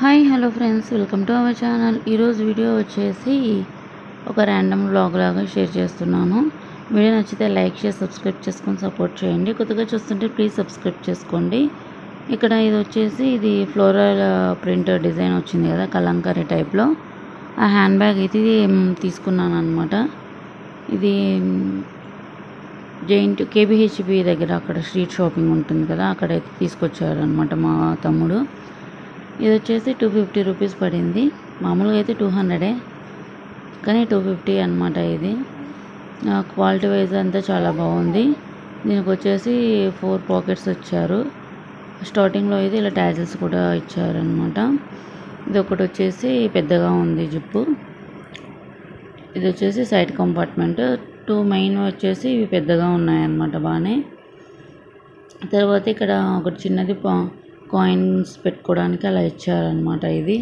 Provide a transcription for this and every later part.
Hi hello friends, welcome to our channel. ఈరోజు video వచ్చేసి ఒక ర్యాండమ్ వ్లాగ్ లాగా షేర్ చేస్తున్నాను. వీడియో నచ్చితే లైక్ చేసి సబ్స్క్రైబ్ చేసుకొని సపోర్ట్ చేయండి. కొత్తగా చూస్తుంటే ప్లీజ్ సబ్స్క్రైబ్ చేసుకోండి. ఇక్కడ ఇది వచ్చేసి ఇది ఫ్లోరల్ ప్రింట్ డిజైన్ వచ్చింది కదా, కలంకారీ టైప్లో. ఆ హ్యాండ్ బ్యాగ్ అయితే తీసుకున్నాను అనమాట. ఇది జైంట్ కేబిహెచ్పి దగ్గర అక్కడ స్ట్రీట్ షాపింగ్ ఉంటుంది కదా, అక్కడైతే తీసుకొచ్చారనమాట మా తమ్ముడు. ఇది వచ్చేసి 250 రూపీస్ పడింది. మామూలుగా అయితే 200, కానీ 250 అనమాట. ఇది క్వాలిటీ వైజ్ అంతా చాలా బాగుంది. దీనికి వచ్చేసి 4 పాకెట్స్ వచ్చారు. స్టార్టింగ్లో అయితే ఇలా ట్యాజిల్స్ కూడా ఇచ్చారనమాట. ఇది ఒకటి వచ్చేసి పెద్దగా ఉంది జిప్పు. ఇది వచ్చేసి సైడ్ కంపార్ట్మెంట్. 2 మెయిన్ వచ్చేసి ఇవి పెద్దగా ఉన్నాయన్నమాట బాగానే. తర్వాత ఇక్కడ ఒకటి చిన్నది కాయిన్స్ పెట్టుకోవడానికి అలా ఇచ్చారనమాట. ఇది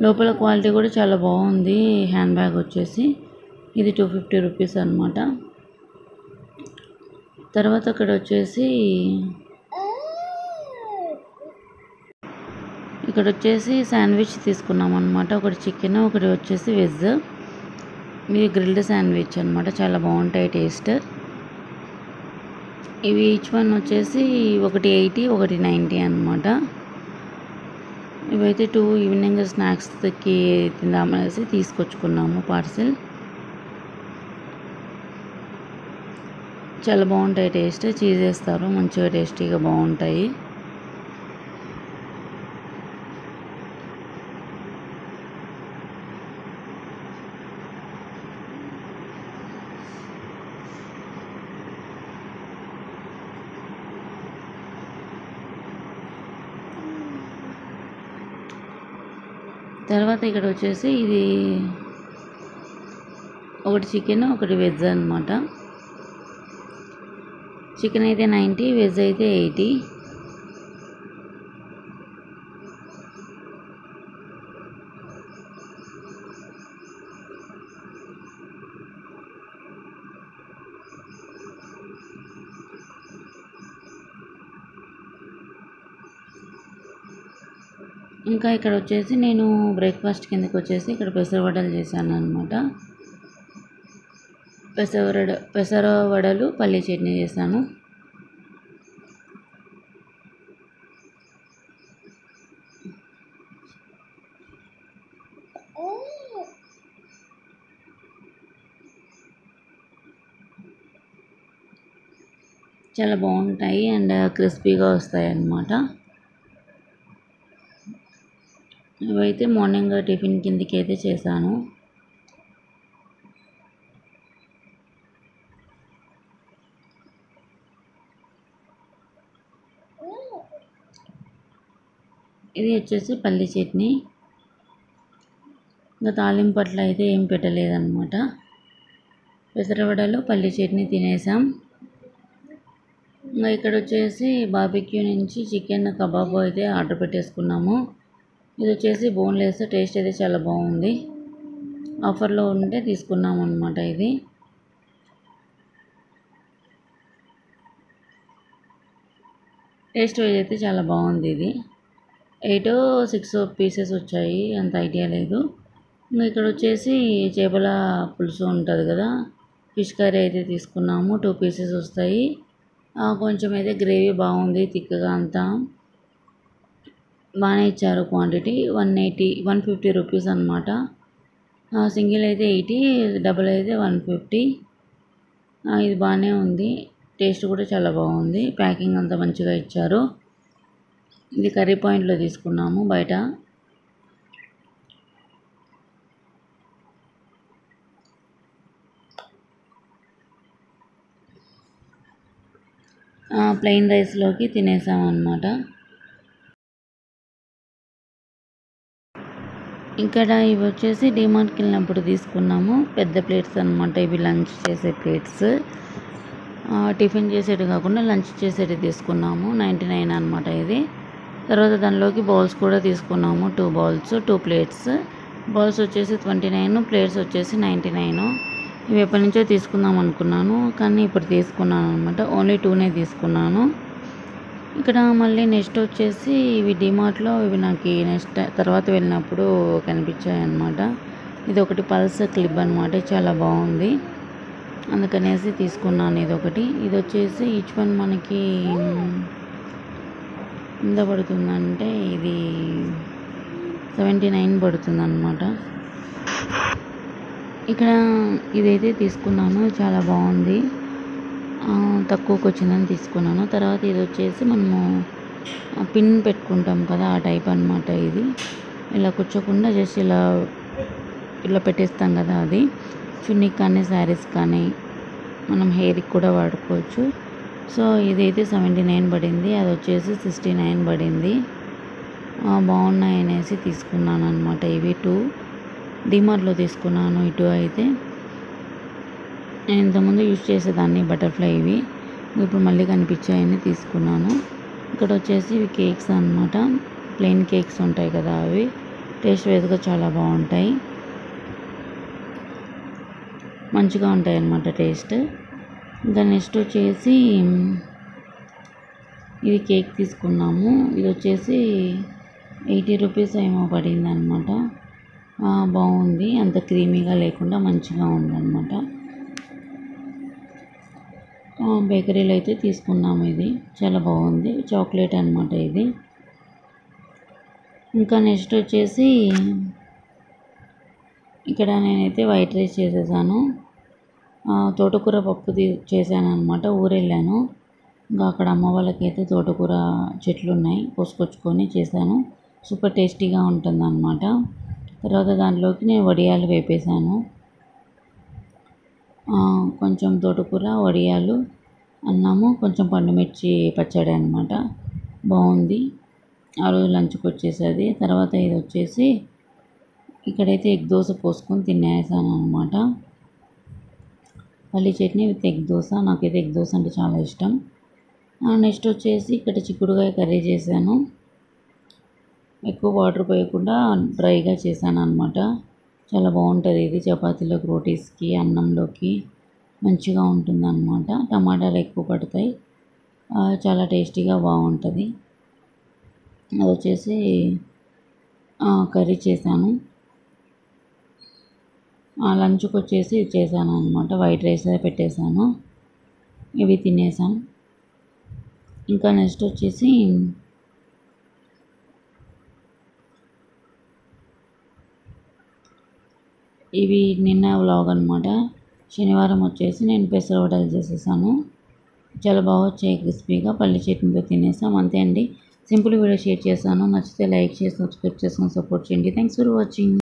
లోపల క్వాలిటీ కూడా చాలా బాగుంది. హ్యాండ్ బ్యాగ్ వచ్చేసి ఇది 250 రూపీస్ అనమాట. తర్వాత అక్కడ వచ్చేసి ఇక్కడ వచ్చేసి శాండ్విచ్ తీసుకున్నాం అనమాట. ఒకటి చికెన్, ఒకటి వచ్చేసి వెజ్. ఇది గ్రిల్డ్ శాండ్విచ్ అనమాట, చాలా బాగుంటాయి టేస్ట్. ఇవి ఈచ్ వన్ వచ్చేసి ఒకటి 80, ఒకటి 90 అనమాట. ఇవైతే 2 ఈవినింగ్ స్నాక్స్కి తిందామనేసి తీసుకొచ్చుకున్నాము పార్సిల్. చాలా బాగుంటాయి టేస్ట్. చీజ్ వేస్తారు, మంచిగా టేస్టీగా బాగుంటాయి. తర్వాత ఇక్కడ వచ్చేసి ఇది ఒకటి చికెన్, ఒకటి వెజ్ అనమాట. చికెన్ అయితే 90, వెజ్ అయితే 80. ఇంకా ఇక్కడ వచ్చేసి నేను బ్రేక్ఫాస్ట్ కిందకి వచ్చేసి ఇక్కడ పెసరవడలు చేశాను అనమాట. పెసరవడలు పల్లీ చట్నీ చేశాను. చాలా బాగుంటాయి అండ్ క్రిస్పీగా వస్తాయి అన్నమాట. ఇవైతే మార్నింగ్ టిఫిన్ కిందకి అయితే చేశాను. ఇది వచ్చేసి పల్లి చట్నీ. ఇంకా తాలింపట్లు అయితే ఏం పెట్టలేదన్నమాట. పెసరవడలు పల్లి చట్నీ తినేసాం. ఇంకా ఇక్కడ వచ్చేసి బార్బిక్యూ నుంచి చికెన్ కబాబ్ అయితే ఆర్డర్ పెట్టేసుకున్నాము. ఇది వచ్చేసి బోన్లెస్. టేస్ట్ అయితే చాలా బాగుంది. ఆఫర్లో ఉంటే తీసుకున్నాము అనమాట. ఇది టేస్ట్ వైజ్ అయితే చాలా బాగుంది. ఇది 8 or 6 పీసెస్ వచ్చాయి, అంత ఐడియా లేదు. ఇంకా ఇక్కడ వచ్చేసి చేపల పులుసు ఉంటుంది కదా, ఫిష్ కర్రీ అయితే తీసుకున్నాము. 2 పీసెస్ వస్తాయి. కొంచెం అయితే గ్రేవీ బాగుంది, థిక్గా అంతా బాగానే ఇచ్చారు. క్వాంటిటీ 150 రూపీస్ అనమాట. సింగిల్ అయితే 80, డబుల్ అయితే 150. ఇది బాగానే ఉంది. టేస్ట్ కూడా చాలా బాగుంది. ప్యాకింగ్ అంతా మంచిగా ఇచ్చారు. ఇది కర్రీ పాయింట్లో తీసుకున్నాము బయట. ప్లెయిన్ రైస్లోకి తినేసాం అన్నమాట. ఇక్కడ ఇవి వచ్చేసి డిమార్ట్కి వెళ్ళినప్పుడు తీసుకున్నాము పెద్ద ప్లేట్స్ అనమాట. ఇవి లంచ్ చేసే ప్లేట్స్, టిఫిన్ చేసేటి కాకుండా లంచ్ చేసేటి తీసుకున్నాము. 99 అనమాట ఇది. తర్వాత దానిలోకి బౌల్స్ కూడా తీసుకున్నాము. 2 బౌల్స్, 2 ప్లేట్స్. బౌల్స్ వచ్చేసి 29, ప్లేట్స్ వచ్చేసి 99. ఇవి ఎప్పటి నుంచో తీసుకుందాం అనుకున్నాను, కానీ ఇప్పుడు తీసుకున్నాను అనమాట. ఓన్లీ 2నే తీసుకున్నాను. ఇక్కడ మళ్ళీ నెక్స్ట్ వచ్చేసి ఇవి డిమార్ట్లో ఇవి నాకు నెక్స్ట్ తర్వాత వెళ్ళినప్పుడు కనిపించాయి అన్నమాట. ఇది ఒకటి పల్స్ క్లిప్ అనమాట, చాలా బాగుంది అందుకనేసి తీసుకున్నాను. ఇది వచ్చేసి ఈచ్ వన్ మనకి ఎంత పడుతుందంటే ఇది 79 పడుతుంది అనమాట. ఇక్కడ ఇదైతే తీసుకున్నాను, చాలా బాగుంది, తక్కువకి వచ్చిందని తీసుకున్నాను. తర్వాత ఇది వచ్చేసి మనము పిన్ పెట్టుకుంటాం కదా ఆ టైప్ అనమాట. ఇది ఇలా కూర్చోకుండా జస్ట్ ఇలా పెట్టేస్తాం కదా, అది చున్నీకి కానీ శారీస్ కానీ మనం హెయిర్కి కూడా వాడుకోవచ్చు. సో ఇదైతే 79 పడింది, అది వచ్చేసి 69 పడింది. బాగున్నాయి అనేసి తీసుకున్నాను అనమాట. ఇవి 2 డిమార్ట్లో తీసుకున్నాను. ఇటు అయితే నేను ఇంతకుముందు యూజ్ చేసేదాన్ని బటర్ఫ్లై, ఇవి ఇప్పుడు మళ్ళీ కనిపించాయని తీసుకున్నాను. ఇక్కడ వచ్చేసి ఇవి కేక్స్ అనమాట, ప్లెయిన్ కేక్స్ ఉంటాయి కదా, అవి టేస్ట్ వైజ్గా చాలా బాగుంటాయి, మంచిగా ఉంటాయి అన్నమాట టేస్ట్. ఇంకా నెక్స్ట్ వచ్చేసి ఇది కేక్ తీసుకున్నాము. ఇది వచ్చేసి 80 రూపీస్ ఏమో పడింది అనమాట. బాగుంది, అంత క్రీమీగా లేకుండా మంచిగా ఉందన్నమాట. బేకరీలో అయితే తీసుకున్నాము. ఇది చాలా బాగుంది, చాక్లెట్ అనమాట ఇది. ఇంకా నెక్స్ట్ వచ్చేసి ఇక్కడ నేనైతే వైట్ రైస్ చేసేసాను, తోటకూర పప్పు చేశాను అనమాట. ఊరెళ్ళాను, ఇంకా అక్కడ అమ్మ వాళ్ళకైతే తోటకూర చెట్లు ఉన్నాయి, కోసుకొచ్చుకొని చేశాను. సూపర్ టేస్టీగా ఉంటుంది అన్నమాట. తర్వాత దాంట్లోకి నేను వడియాలు వేపేసాను, కొంచెం తోటకూర, వడియాలు, అన్నము, కొంచెం పండుమిర్చి పచ్చడి అనమాట. బాగుంది, ఆ రోజు లంచ్కి వచ్చేసేది. తర్వాత ఇది వచ్చేసి ఇక్కడైతే ఎగ్ దోశ పోసుకొని తినేసాను అనమాట. పల్లి చట్నీ విత్ ఎగ్ దోశ, నాకైతే ఎగ్ దోశ అంటే చాలా ఇష్టం. నెక్స్ట్ వచ్చేసి ఇక్కడ చిక్కుడుకాయ కర్రీ చేశాను, ఎక్కువ వాటర్ పోయకుండా డ్రైగా చేశాను అనమాట. చాలా బాగుంటుంది ఇది, చపాతీలోకి, రోటీస్కి, అన్నంలోకి మంచిగా ఉంటుంది అన్నమాట. టమాటాలు ఎక్కువ పడతాయి, చాలా టేస్టీగా బాగుంటుంది. అది వచ్చేసి కర్రీ చేశాను. లంచ్కి వచ్చేసి చేశాను అనమాట, వైట్ రైస్ పెట్టేశాను, ఇవి తినేసాం. ఇంకా నెక్స్ట్ వచ్చేసి ఇవి నిన్న వ్లాగ్ అనమాట. శనివారం వచ్చేసి నేను పెసర వడలు చేసేసాను, చాలా బాగా వచ్చాయి క్రిస్పీగా, పల్లి చట్నీతో తినేసాం. అంతే అండి, సింపుల్ వీడియో షేర్ చేశాను. నచ్చితే లైక్ చేసి సబ్స్క్రైబ్ చేసుకొని సపోర్ట్ చేయండి. Thanks for watching.